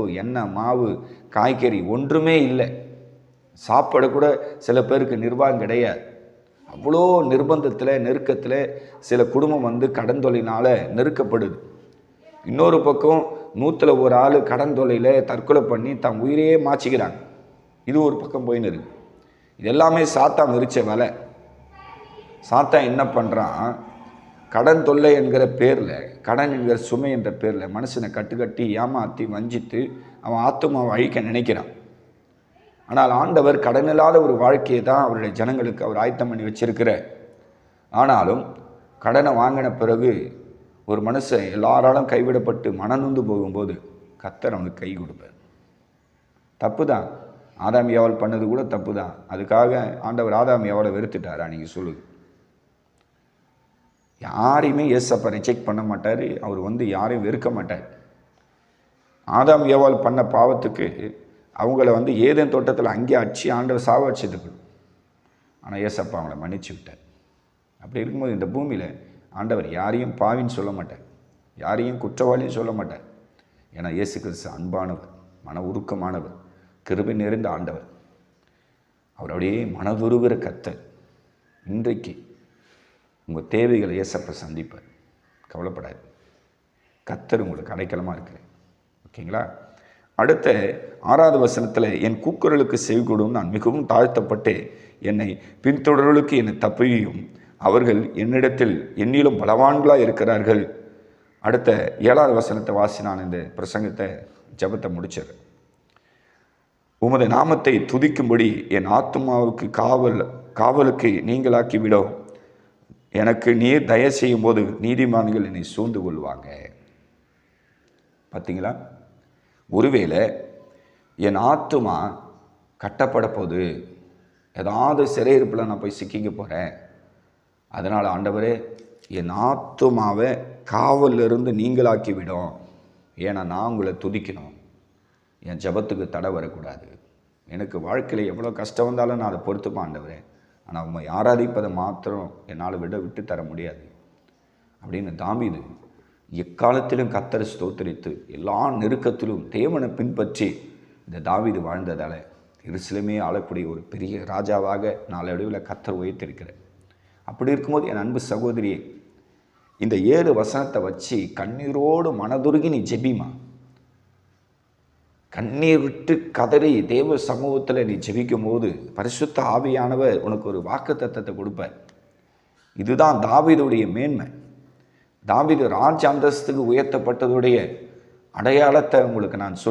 பருப்பு, எண்ணெய், மாவு, காய்கறி ஒன்றுமே இல்லை. சாப்பாடு கூட சில பேருக்கு நிர்வாகம் கிடையாது. அவ்வளோ நிர்பந்தத்தில், நெருக்கத்தில் சில குடும்பம் கடன் தொல்லையினால் நெருக்கப்படுது. இன்னொரு பக்கம் 100ல் ஒரு ஆள் கடன் தொல்லையில் தற்கொலை பண்ணி தன் உயிரையே மாச்சிக்கிறாங்க. இது ஒரு பக்கம் போயின்னு இருக்கு. இது எல்லாமே சாத்தான் விரிச்ச வேலை. சாத்தான் என்ன பண்ணுறான், கடன் தொல்லை என்கிற பேரில், கடன் என்கிற சுமை என்ற பேரில் மனுஷனை கட்டுக்கட்டி ஏமாற்றி வஞ்சித்து அவன் ஆத்துமாவை அழிக்க நினைக்கிறான். ஆனால் ஆண்டவர் கடன் இல்லாத ஒரு வாழ்க்கையை தான் அவருடைய ஜனங்களுக்கு அவர் ஆயத்தம் பண்ணி வச்சிருக்கிறார். ஆனாலும் கடனை வாங்கின பிறகு ஒரு மனுஷன் எல்லாராலும் கைவிடப்பட்டு மனநொந்து போகும்போது கர்த்தர் அவனுக்கு கை கொடுப்பார். தப்பு தான், ஆதாம் ஏவாள் பண்ணது கூட தப்பு தான். அதுக்காக ஆண்டவர் ஆதாம் ஏவாளை வெறுத்துட்டாரா? நீங்கள் சொல்லுங்க. யாரையுமே ஏசப்பா ரிஜெக்ட் பண்ண மாட்டார். அவர் யாரையும் வெறுக்க மாட்டார். ஆதாம் ஏவாள் பண்ண பாவத்துக்கு அவங்கள ஏதேன் தோட்டத்தில் அங்கே அடிச்சு ஆண்டவர் சாவடிச்சதுக்கு, ஆனால் ஏசப்பா அவங்கள மன்னிச்சு விட்டார். அப்படி இருக்கும்போது இந்த பூமியில் ஆண்டவர் யாரையும் பாவின்னு சொல்ல மாட்டார், யாரையும் குற்றவாளியும் சொல்ல மாட்டார். ஏன்னா இயேசு கிறிஸ்து அன்பானவர், மன உருக்கமானவர், கிருபை நிறைந்த ஆண்டவர். அவருடைய மனதுருகிற கர்த்தர். இன்றைக்கு உங்கள் தேவைகளை இயேசப்பா சந்திப்பார். கவலைப்படாது, கர்த்தர் உங்களுக்கு அடைக்கலமாக இருக்கிறேன். ஓகேங்களா? அடுத்த 6வது வசனத்தில், என் கூக்குரலுக்கு செவிகொடும், நான் மிகவும் தாழ்த்தப்பட்டு என்னை பின்தொடர்களுக்கு என்னை தப்பியும், அவர்கள் என்னிடத்தில் என்னிலும் பலவான்களாக இருக்கிறார்கள். அடுத்த 7வது வசனத்தை வாசி நான் இந்த பிரசங்கத்தை ஜெபத்தை முடிச்சிடுறேன். உமது நாமத்தை துதிக்கும்படி என் ஆத்துமாவுக்கு காவலுக்கு நீங்களாக்கி விடும். எனக்கு நீர் தயவு செய்யும் போது நீதிமான்கள் என்னை சூழ்ந்து கொள்வாங்க. பார்த்தீங்களா? ஒருவேளை என் ஆத்துமா கட்டப்பட போது, ஏதாவது சிறையிருப்பில் நான் போய் சிக்கிக்க போகிறேன், அதனால் ஆண்டவரே என் ஆத்துமாவை காவலிருந்து நீங்களாக்கி விடும். ஏன்னா நான் உங்களை துதிக்கணும், என் ஜபத்துக்கு தடை வரக்கூடாது. எனக்கு வாழ்க்கையில் எவ்வளோ கஷ்டம் வந்தாலும் நான் அதை பொறுத்துப்பேன் ஆண்டவரே, ஆனால் உண்மை ஆராதிப்பதை மாத்திரம் என்னால் விட்டு தர முடியாது அப்படின்னு தாவீது எக்காலத்திலும் கர்த்தரை ஸ்தோத்திரித்து எல்லா நெருக்கத்திலும் தேவனை பின்பற்றி இந்த தாவீது வாழ்ந்ததால் எருசலேமே ஆளக்கூடிய ஒரு பெரிய ராஜாவாக நாளடைவில் கர்த்தர் உயர்த்திருக்கிறார். அப்படி இருக்கும்போது என் அன்பு சகோதரியே, இந்த 7 வசனத்தை வச்சு கண்ணீரோடு மனதுருகி நீ ஜெபிமா. கண்ணீர் விட்டு கதறி தேவ சமூகத்தில் நீ ஜெபிக்கும் போது பரிசுத்த ஆவியானவர் உனக்கு ஒரு வாக்குத்தத்தத்தை கொடுப்பார். இதுதான் தாவீதுடைய மேன்மை. தாவீது ராஜ அந்தஸ்துக்கு உயர்த்தப்பட்டதுடைய அடையாளத்தை உங்களுக்கு நான் சொல்லி